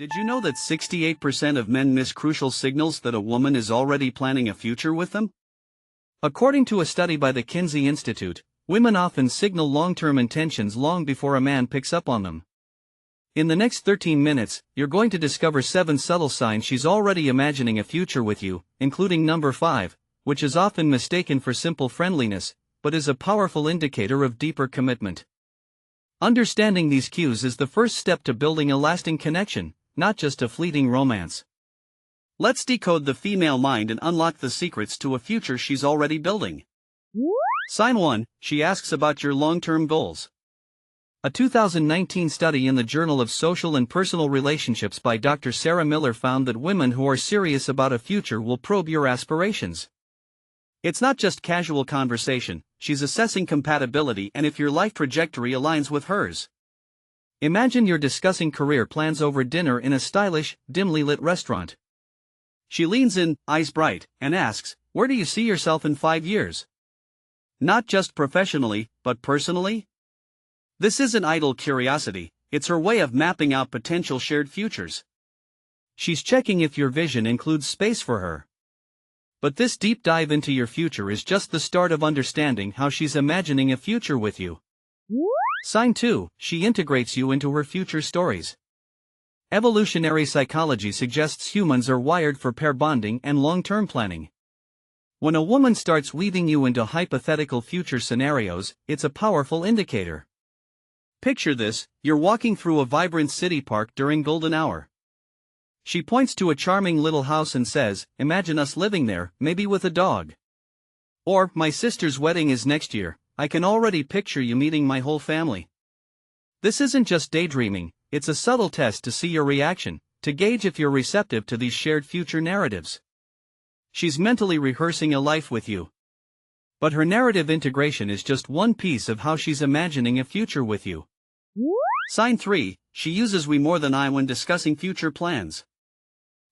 Did you know that 68% of men miss crucial signals that a woman is already planning a future with them? According to a study by the Kinsey Institute, women often signal long-term intentions long before a man picks up on them. In the next 13 minutes, you're going to discover 7 subtle signs she's already imagining a future with you, including number 5, which is often mistaken for simple friendliness, but is a powerful indicator of deeper commitment. Understanding these cues is the first step to building a lasting connection, not just a fleeting romance. Let's decode the female mind and unlock the secrets to a future she's already building. Sign 1, she asks about your long-term goals. A 2019 study in the Journal of Social and Personal Relationships by Dr. Sarah Miller found that women who are serious about a future will probe your aspirations. It's not just casual conversation, she's assessing compatibility and if your life trajectory aligns with hers. Imagine you're discussing career plans over dinner in a stylish, dimly lit restaurant. She leans in, eyes bright, and asks, "Where do you see yourself in 5 years? Not just professionally, but personally?" This isn't idle curiosity, it's her way of mapping out potential shared futures. She's checking if your vision includes space for her. But this deep dive into your future is just the start of understanding how she's imagining a future with you. Sign 2, she integrates you into her future stories. Evolutionary psychology suggests humans are wired for pair bonding and long-term planning. When a woman starts weaving you into hypothetical future scenarios, it's a powerful indicator. Picture this, you're walking through a vibrant city park during golden hour. She points to a charming little house and says, "Imagine us living there, maybe with a dog." Or, "My sister's wedding is next year, I can already picture you meeting my whole family." This isn't just daydreaming, it's a subtle test to see your reaction, to gauge if you're receptive to these shared future narratives. She's mentally rehearsing a life with you. But her narrative integration is just one piece of how she's imagining a future with you. Sign 3, she uses we more than I when discussing future plans.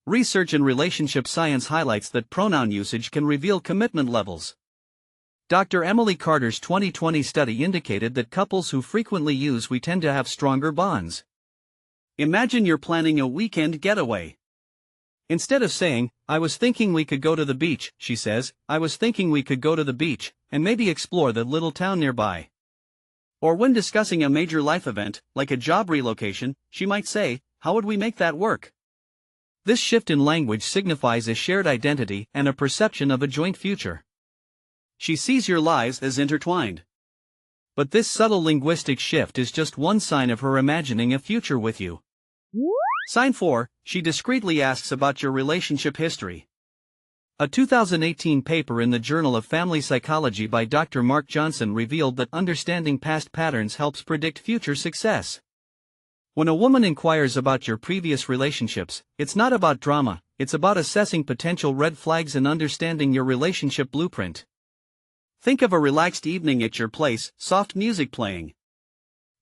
Research in relationship science highlights that pronoun usage can reveal commitment levels. Dr. Emily Carter's 2020 study indicated that couples who frequently use we tend to have stronger bonds. Imagine you're planning a weekend getaway. Instead of saying, "I was thinking we could go to the beach," she says, "I was thinking we could go to the beach, and maybe explore the little town nearby." Or when discussing a major life event, like a job relocation, she might say, "How would we make that work?" This shift in language signifies a shared identity and a perception of a joint future. She sees your lives as intertwined. But this subtle linguistic shift is just one sign of her imagining a future with you. Sign 4, she discreetly asks about your relationship history. A 2018 paper in the Journal of Family Psychology by Dr. Mark Johnson revealed that understanding past patterns helps predict future success. When a woman inquires about your previous relationships, it's not about drama, it's about assessing potential red flags and understanding your relationship blueprint. Think of a relaxed evening at your place, soft music playing.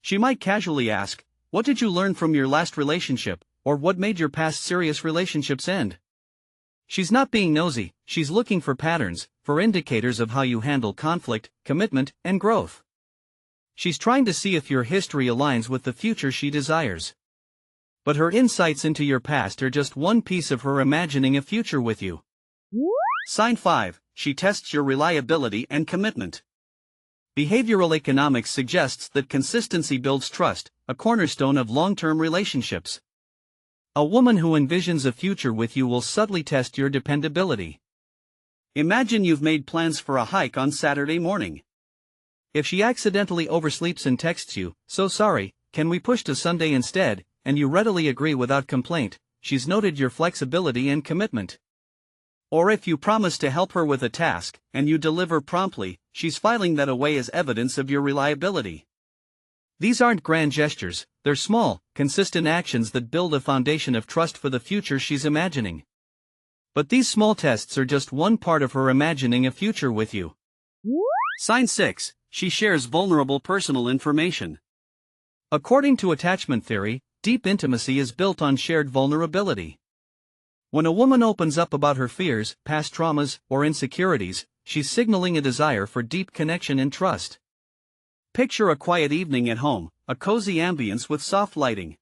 She might casually ask, "What did you learn from your last relationship, or what made your past serious relationships end?" She's not being nosy, she's looking for patterns, for indicators of how you handle conflict, commitment, and growth. She's trying to see if your history aligns with the future she desires. But her insights into your past are just one piece of her imagining a future with you. Sign 5, she tests your reliability and commitment. Behavioral economics suggests that consistency builds trust, a cornerstone of long-term relationships. A woman who envisions a future with you will subtly test your dependability. Imagine you've made plans for a hike on Saturday morning. If she accidentally oversleeps and texts you, "So sorry, can we push to Sunday instead," and you readily agree without complaint, she's noted your flexibility and commitment. Or if you promise to help her with a task, and you deliver promptly, she's filing that away as evidence of your reliability. These aren't grand gestures, they're small, consistent actions that build a foundation of trust for the future she's imagining. But these small tests are just one part of her imagining a future with you. Sign 6, she shares vulnerable personal information. According to attachment theory, deep intimacy is built on shared vulnerability. When a woman opens up about her fears, past traumas, or insecurities, she's signaling a desire for deep connection and trust. Picture a quiet evening at home, a cozy ambience with soft lighting.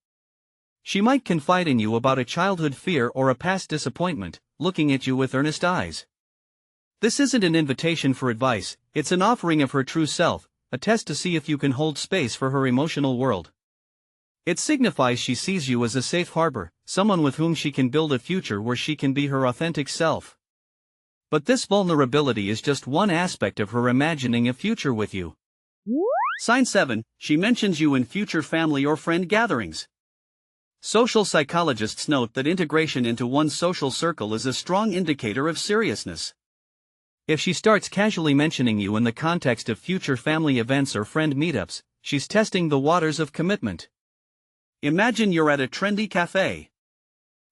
She might confide in you about a childhood fear or a past disappointment, looking at you with earnest eyes. This isn't an invitation for advice, it's an offering of her true self, a test to see if you can hold space for her emotional world. It signifies she sees you as a safe harbor, someone with whom she can build a future where she can be her authentic self. But this vulnerability is just one aspect of her imagining a future with you. Sign 7, she mentions you in future family or friend gatherings. Social psychologists note that integration into one's social circle is a strong indicator of seriousness. If she starts casually mentioning you in the context of future family events or friend meetups, she's testing the waters of commitment. Imagine you're at a trendy cafe.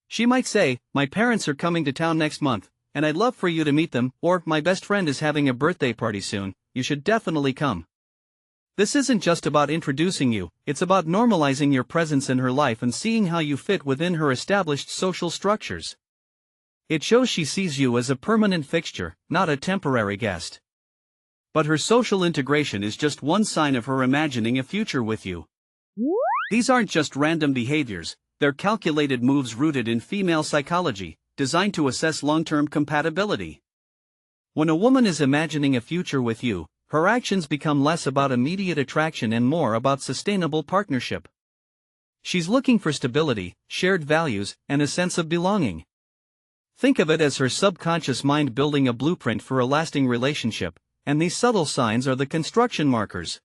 She might say, "My parents are coming to town next month, and I'd love for you to meet them," or "My best friend is having a birthday party soon, you should definitely come." This isn't just about introducing you, it's about normalizing your presence in her life and seeing how you fit within her established social structures. It shows she sees you as a permanent fixture, not a temporary guest. But her social integration is just one sign of her imagining a future with you. These aren't just random behaviors, they're calculated moves rooted in female psychology, designed to assess long-term compatibility. When a woman is imagining a future with you, her actions become less about immediate attraction and more about sustainable partnership. She's looking for stability, shared values, and a sense of belonging. Think of it as her subconscious mind building a blueprint for a lasting relationship, and these subtle signs are the construction markers.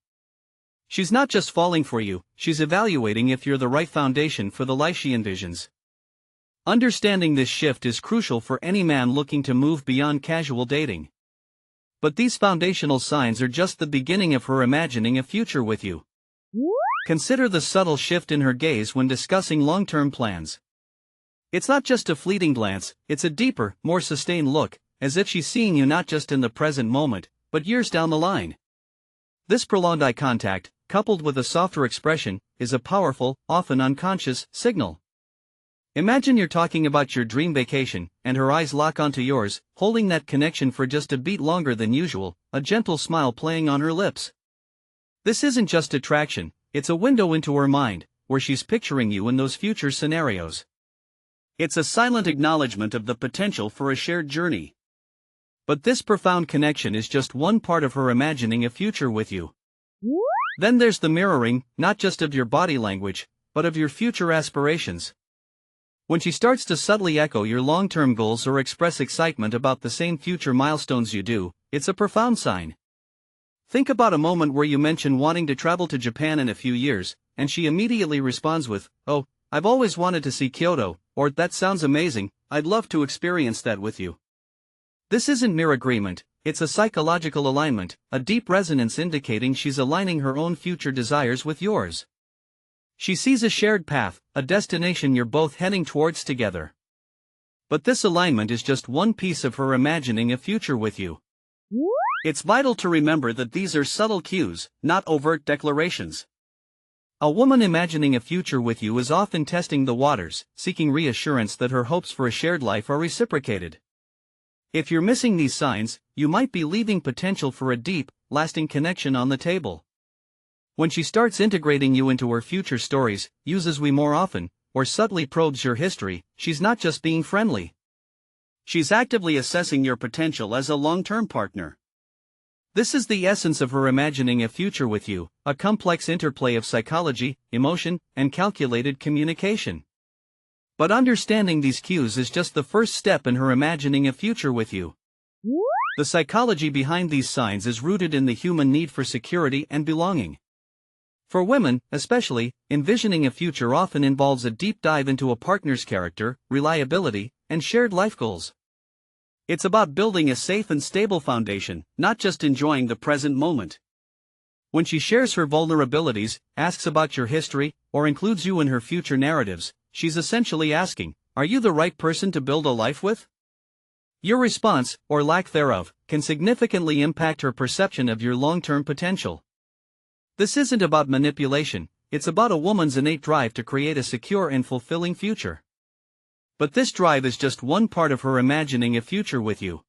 She's not just falling for you, she's evaluating if you're the right foundation for the life she envisions. Understanding this shift is crucial for any man looking to move beyond casual dating. But these foundational signs are just the beginning of her imagining a future with you. Consider the subtle shift in her gaze when discussing long-term plans. It's not just a fleeting glance, it's a deeper, more sustained look, as if she's seeing you not just in the present moment, but years down the line. This prolonged eye contact, coupled with a softer expression, is a powerful, often unconscious, signal. Imagine you're talking about your dream vacation, and her eyes lock onto yours, holding that connection for just a beat longer than usual, a gentle smile playing on her lips. This isn't just attraction, it's a window into her mind, where she's picturing you in those future scenarios. It's a silent acknowledgement of the potential for a shared journey. But this profound connection is just one part of her imagining a future with you. Then there's the mirroring, not just of your body language, but of your future aspirations. When she starts to subtly echo your long-term goals or express excitement about the same future milestones you do, it's a profound sign. Think about a moment where you mention wanting to travel to Japan in a few years, and she immediately responds with, "Oh, I've always wanted to see Kyoto," or "That sounds amazing, I'd love to experience that with you." This isn't mere agreement, it's a psychological alignment, a deep resonance indicating she's aligning her own future desires with yours. She sees a shared path, a destination you're both heading towards together. But this alignment is just one piece of her imagining a future with you. It's vital to remember that these are subtle cues, not overt declarations. A woman imagining a future with you is often testing the waters, seeking reassurance that her hopes for a shared life are reciprocated. If you're missing these signs, you might be leaving potential for a deep, lasting connection on the table. When she starts integrating you into her future stories, uses we more often, or subtly probes your history, she's not just being friendly. She's actively assessing your potential as a long-term partner. This is the essence of her imagining a future with you, a complex interplay of psychology, emotion, and calculated communication. But understanding these cues is just the first step in her imagining a future with you. The psychology behind these signs is rooted in the human need for security and belonging. For women, especially, envisioning a future often involves a deep dive into a partner's character, reliability, and shared life goals. It's about building a safe and stable foundation, not just enjoying the present moment. When she shares her vulnerabilities, asks about your history, or includes you in her future narratives, she's essentially asking, "Are you the right person to build a life with?" Your response, or lack thereof, can significantly impact her perception of your long-term potential. This isn't about manipulation, it's about a woman's innate drive to create a secure and fulfilling future. But this drive is just one part of her imagining a future with you.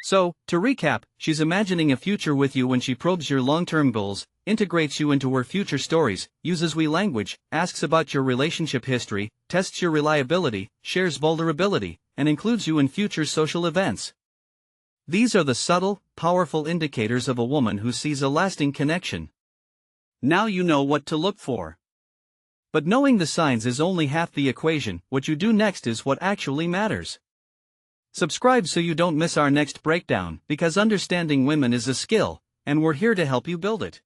So, to recap, she's imagining a future with you when she probes your long-term goals, integrates you into her future stories, uses we language, asks about your relationship history, tests your reliability, shares vulnerability, and includes you in future social events. These are the subtle, powerful indicators of a woman who sees a lasting connection. Now you know what to look for. But knowing the signs is only half the equation. What you do next is what actually matters. Subscribe so you don't miss our next breakdown, because understanding women is a skill, and we're here to help you build it.